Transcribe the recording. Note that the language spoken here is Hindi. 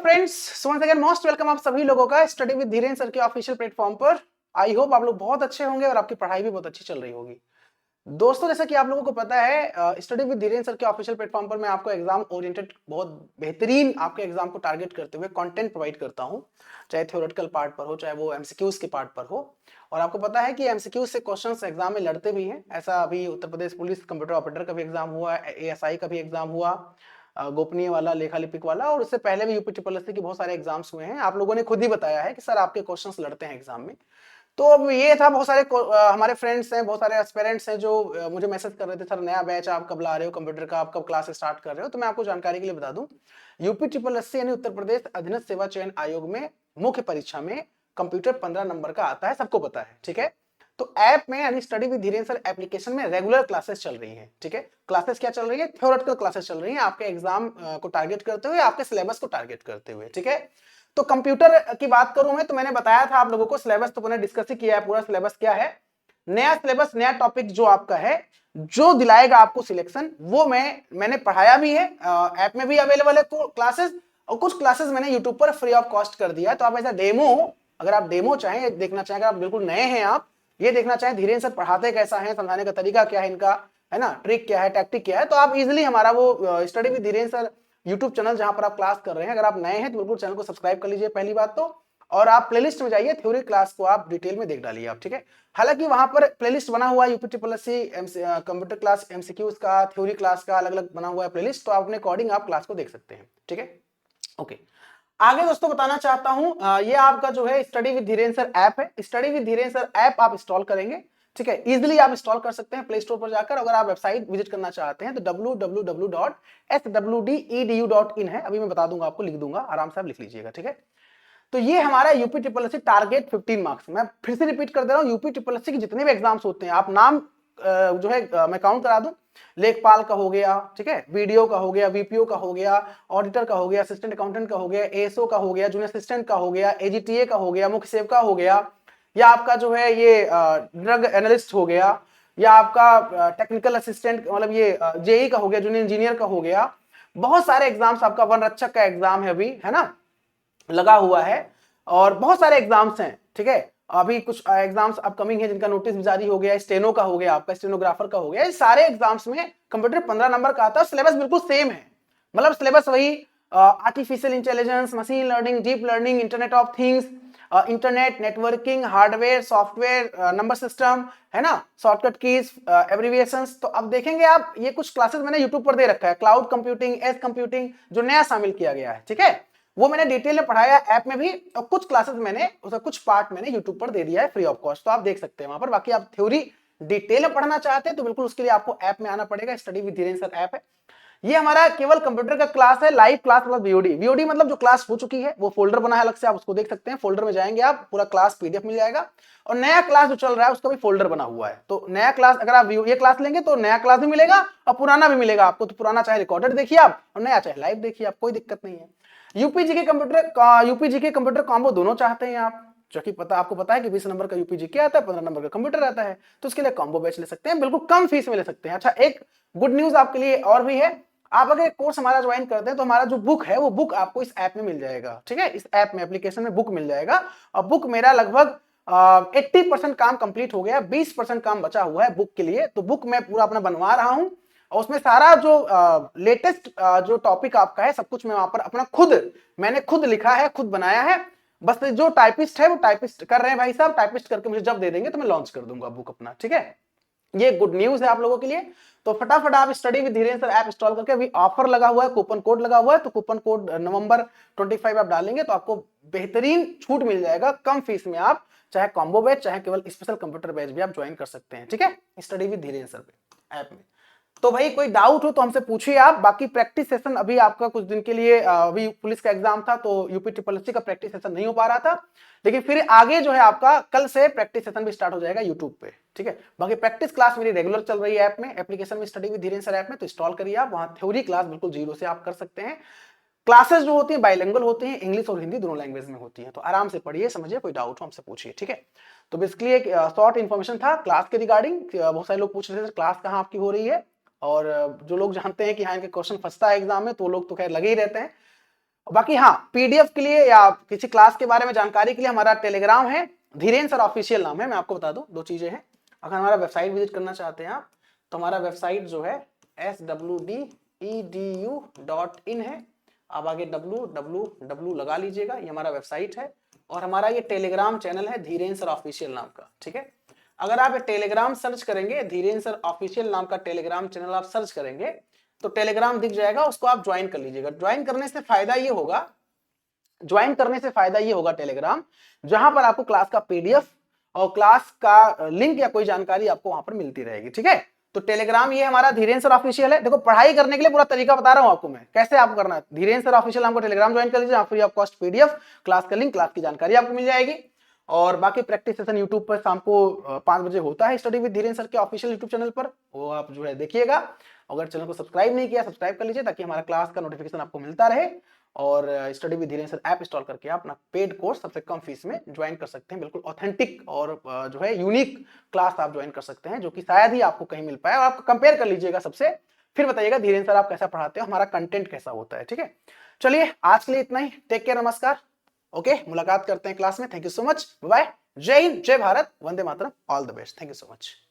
Friends, so once again most welcome आप सभी लोगों का स्टडी विद धीरेन सर के ऑफिशियल प्लेटफॉर्म पर। आई होप आप लोग बहुत अच्छे होंगे और आपकी पढ़ाई भी बहुत अच्छी चल रही होगी। दोस्तों, जैसा कि आप लोगों को पता है, स्टडी विद धीरेन सर के ऑफिशियल प्लेटफॉर्म पर मैं आपको एग्जाम ओरिएंटेड बहुत बेहतरीन आपके एग्जाम को टारगेट करते हुए कंटेंट प्रोवाइड करता हूं, चाहे थ्योरेटिकल पार्ट पर हो चाहे वो एमसीक्यूज के पार्ट पर हो। और आपको पता है कि एमसीक्यूज से क्वेश्चंस एग्जाम में लड़ते भी हैं। ऐसा अभी Uttar Pradesh police computer operator का भी एग्जाम हुआ, एएसआई का भी एग्जाम हुआ, गोपनीय वाला, लेखा लिपिक वाला, और उससे पहले भी यूपी ट्रिपल एससी के बहुत सारे एग्जाम्स हुए हैं। आप लोगों ने खुद ही बताया है कि सर आपके क्वेश्चंस लड़ते हैं एग्जाम में। तो अब ये था, बहुत सारे हमारे फ्रेंड्स हैं, बहुत सारे एस्पिरेंट्स हैं जो मुझे मैसेज कर रहे थे, सर नया बैच आप कब ला रहे हो कंप्यूटर का, आप कब क्लास स्टार्ट कर रहे हो। तो मैं आपको जानकारी के लिए बता दूं, यूपी ट्रिपल एससी यानी उत्तर प्रदेश अधीनस्थ सेवा चयन आयोग में मुख्य परीक्षा में कंप्यूटर 15 नंबर का आता है, सबको पता है, ठीक है। तो ऐप में यानी study with Dhiren sir application में रेगुलर क्लासेस चल रही हैं, ठीक है। क्लासेस क्या चल रही है? थ्योरेटिकल क्लासेस चल रही हैं, आपके एग्जाम को टारगेट करते हुए, आपके सिलेबस को टारगेट करते हुए, ठीक है। तो कंप्यूटर की बात करूं मैं, तो मैंने बताया था आप लोगों को, सिलेबस तो मैंने डिस्कस ही किया है। पूरा सिलेबस क्या है, नया सिलेबस, नया टॉपिक जो आपका है, जो दिलाएगा आपको सिलेक्शन, वो मैंने पढ़ाया भी है। ऐप में भी अवेलेबल है क्लासेस, और कुछ क्लासेस मैंने यूट्यूब पर फ्री ऑफ कॉस्ट कर दिया है। तो आप ऐसा डेमो, अगर आप डेमो चाहें, देखना चाहें, अगर आप बिल्कुल नए हैं, आप ये देखना चाहें धीरेन सर पढ़ाते कैसा है, समझाने का तरीका क्या है इनका, है ना, ट्रिक क्या है, टैक्टिक क्या है, तो आप इजिली हमारा वो study with Dhiren sir YouTube channel जहां पर आप क्लास कर रहे हैं, अगर आप नए हैं तो बिल्कुल चैनल को सब्सक्राइब कर लीजिए पहली बात तो। और आप प्लेलिस्ट में जाइए, थ्योरी क्लास को आप डिटेल में देख डालिए आप, ठीक है। हालांकि वहां पर प्लेलिस्ट बना हुआ है UP triple SC computer class MCQs का, थ्योरी क्लास का, अलग अलग बना हुआ है प्लेलिस्ट, तो आप अपने अकॉर्डिंग आप क्लास को देख सकते हैं, ठीक है। ओके, आगे दोस्तों बताना चाहता हूं, ये आपका जो है study with Dhiren sir app है। Study with Dhiren sir app आप इंस्टॉल करेंगे, ठीक है, इजीली आप इंस्टॉल कर सकते हैं प्ले स्टोर पर जाकर। अगर आप वेबसाइट विजिट करना चाहते हैं तो www.swdedu.in है, अभी मैं बता दूंगा आपको, लिख दूंगा, आराम से आप लिख लीजिएगा, ठीक है। तो ये हमारा UP triple SC target 15 marks, मैं फिर से रिपीट कर दे रहा हूं, यूपी ट्रिपल एससी के जितने भी एग्जाम्स होते हैं, आप नाम जो है मैं काउंट करा दूं, लेखपाल का हो गया, ठीक है, वीडियो का हो गया, वीपीओ का हो गया, ऑडिटर का हो गया, असिस्टेंट अकाउंटेंट का हो गया, एएसओ का हो गया, जूनियर असिस्टेंट का हो गया, एजीटीए का हो गया, मुख्य सेवक का हो गया, या आपका जो है ये ड्रग एनालिस्ट हो गया, या आपका टेक्निकल असिस्टेंट मतलब ये जेई का हो गया, जूनियर इंजीनियर का हो गया। बहुत सारे एग्जाम्स, आपका वन रक्षक का एग्जाम है अभी, है ना, लगा हुआ है, और बहुत सारे एग्जाम्स हैं, ठीक है। अभी कुछ एग्जाम्स अपकमिंग है जिनका नोटिस भी जारी हो गया, स्टेनो का हो गया, आपका स्टेनोग्राफर का हो गया। इस सारे एग्जाम्स में कंप्यूटर 15 नंबर का आता है, सिलेबस बिल्कुल सेम है, मतलब सिलेबस वही artificial intelligence, machine learning, deep learning, internet of things, internet, networking, hardware, software, number system, है ना, शॉर्टकट कीज, एब्रिविएशंस। तो अब देखेंगे आप, ये कुछ क्लासेस मैंने यूट्यूब पर दे रखा है, क्लाउड कंप्यूटिंग, एज कंप्यूटिंग, जो नया शामिल किया गया है, ठीक है, वो मैंने डिटेल में पढ़ाया ऐप में भी, और कुछ क्लासेस मैंने उसका कुछ पार्ट मैंने यूट्यूब पर दे दिया है फ्री ऑफ कॉस्ट, तो आप देख सकते हैं वहां पर। बाकी आप थ्योरी डिटेल में पढ़ना चाहते हैं तो बिल्कुल उसके लिए आपको ऐप में आना पड़ेगा, study with Dhiren sir app है। ये हमारा केवल कंप्यूटर का क्लास है, लाइव क्लास मतलब वीओडी। वीओडी मतलब जो क्लास हो चुकी है, वो फोल्डर बना है अलग से, आप उसको देख सकते हैं। फोल्डर में जाएंगे आप, पूरा क्लास पीडीएफ मिल जाएगा, और नया क्लास जो चल रहा है उसका भी फोल्डर बना हुआ है। तो नया क्लास अगर आप ये क्लास लेंगे तो नया क्लास भी मिलेगा और पुराना भी मिलेगा आपको। तो पुराना चाहे रिकॉर्डेड देखिए आप, और नया चाहे लाइव देखिए आप, कोई दिक्कत नहीं है। यूपीजी के कंप्यूटर कॉम्बो दोनों चाहते हैं आप, जो कि आपको पता है कि 20 नंबर का यूपीजी क्या आता है, 15 नंबर का कंप्यूटर आता है, तो उसके लिए कॉम्बो बैच ले सकते हैं, बिल्कुल कम फीस में ले सकते हैं। अच्छा, एक गुड न्यूज आपके लिए और भी है, आप अगर कोर्स हमारा ज्वाइन करते हैं तो हमारा जो बुक है वो बुक आपको इस ऐप में मिल जाएगा, ठीक है, इस ऐप में एप्लीकेशन में बुक मिल जाएगा। और बुक मेरा लगभग 80% काम कंप्लीट हो गया, 20% काम बचा हुआ है बुक के लिए। तो बुक मैं पूरा अपना बनवा रहा हूं, और उसमें सारा जो लेटेस्ट जो टॉपिक आपका है सब कुछ मैं वहां पर अपना मैंने खुद लिखा है, खुद बनाया है। बस जो टाइपिस्ट है वो टाइपिस्ट कर रहे हैं भाई साहब, टाइपिस्ट करके मुझे जब दे देंगे तो मैं लॉन्च कर दूंगा बुक अपना, ठीक है। ये गुड न्यूज है आप लोगों के लिए। तो फटाफट आप study with Dhiren sir app install करके, अभी ऑफर लगा हुआ है, कूपन कोड लगा हुआ है, तो कूपन कोड नवंबर 25 आप डालेंगे तो आपको बेहतरीन छूट मिल जाएगा, कम फीस में आप चाहे कॉम्बो बैच चाहे केवल स्पेशल कंप्यूटर बैच भी आप ज्वाइन कर सकते हैं, ठीक है, स्टडी विद धीरेन सर पे ऐप में। तो भाई कोई डाउट हो तो हमसे पूछिए आप। बाकी प्रैक्टिस सेशन अभी आपका कुछ दिन के लिए, अभी पुलिस का एग्जाम था तो यूपी ट्रिपल एससी का प्रैक्टिस सेशन नहीं हो पा रहा था, लेकिन फिर आगे जो है आपका कल से प्रैक्टिस सेशन भी स्टार्ट हो जाएगा यूट्यूब पे, ठीक है। बाकी प्रैक्टिस क्लास मेरी रेगुलर चल रही है ऐप में, एप्लीकेशन में, study with Dhiren sir app में, तो इंस्टॉल करिए आप, वहां थ्योरी क्लास बिल्कुल जीरो से आप कर सकते हैं। क्लासेस जो होती है बाइलिंगुअल होती हैं, इंग्लिश और हिंदी दोनों लैंग्वेज में होती हैं, तो आराम से पढ़िए, समझिए, कोई डाउट हो हमसे पूछिए, ठीक है। तो बेसिकली एक शॉर्ट इन्फॉर्मेशन था क्लास के रिगार्डिंग। बहुत सारे लोग पूछ रहे थे क्लास कहाँ आपकी हो रही है, और जो लोग जानते हैं कि हाँ इनके क्वेश्चन फंसता है एग्जाम में, तो वो लोग तो खैर लगे ही रहते हैं। बाकी हाँ, पीडीएफ के लिए या किसी क्लास के बारे में जानकारी के लिए हमारा टेलीग्राम है, धीरेन्द्र सर ऑफिशियल नाम है। मैं आपको बता दूं, दो चीजें हैं। अगर हमारा वेबसाइट विजिट करना चाहते हैं आप, तो हमारा वेबसाइट जो है swdedu.in है। आप आगे www लगा लीजिएगा, ये हमारा वेबसाइट है। और हमारा ये टेलीग्राम चैनल है धीरेन्द्र सर ऑफिशियल नाम का, ठीक है। अगर आप टेलीग्राम सर्च करेंगे, धीरेन्द्र सर ऑफिशियल नाम का टेलीग्राम चैनल आप सर्च करेंगे, तो टेलीग्राम दिख जाएगा, उसको आप ज्वाइन कर लीजिएगा। ज्वाइन करने से फायदा ये होगा टेलीग्राम, जहां पर आपको क्लास का पीडीएफ और क्लास का लिंक या कोई जानकारी आपको वहां पर मिलती रहेगी, ठीक है। तो टेलीग्राम ये हमारा धीरेन्द्र सर ऑफिशियल है। देखो, पढ़ाई करने के लिए पूरा तरीका बता रहा हूं आपको मैं, कैसे आपको करना है। धीरेन्द्र सर ऑफिशियल नाम को टेलीग्राम ज्वाइन कर लीजिए, free of cost PDF, class का लिंक, क्लास की जानकारी आपको मिल जाएगी। और बाकी प्रैक्टिस सेशन यूट्यूब पर शाम को 5 बजे होता है, स्टडी विद धीरेन्द्र सर के ऑफिशियल यूट्यूब चैनल पर, वो आप जो है देखिएगा। अगर चैनल को सब्सक्राइब नहीं किया, सब्सक्राइब कर लीजिए, ताकि हमारा क्लास का नोटिफिकेशन आपको मिलता रहे। और study with Dhirendra sir app install करके आप अपना पेड कोर्स सबसे कम फीस में ज्वाइन कर सकते हैं। बिल्कुल ऑथेंटिक और जो है यूनिक क्लास आप ज्वाइन कर सकते हैं, जो कि शायद ही आपको कहीं मिल पाए। और आप कंपेयर कर लीजिएगा सबसे, फिर बताइएगा धीरेन्द्र सर आप कैसा पढ़ाते हो, हमारा कंटेंट कैसा होता है, ठीक है। चलिए, आज के लिए इतना ही। टेक केयर, नमस्कार। ओके, मुलाकात करते हैं क्लास में। Thank you so much, bye. Jai Hind, Jai Bharat, Vande Mataram, all the best. Thank you so much.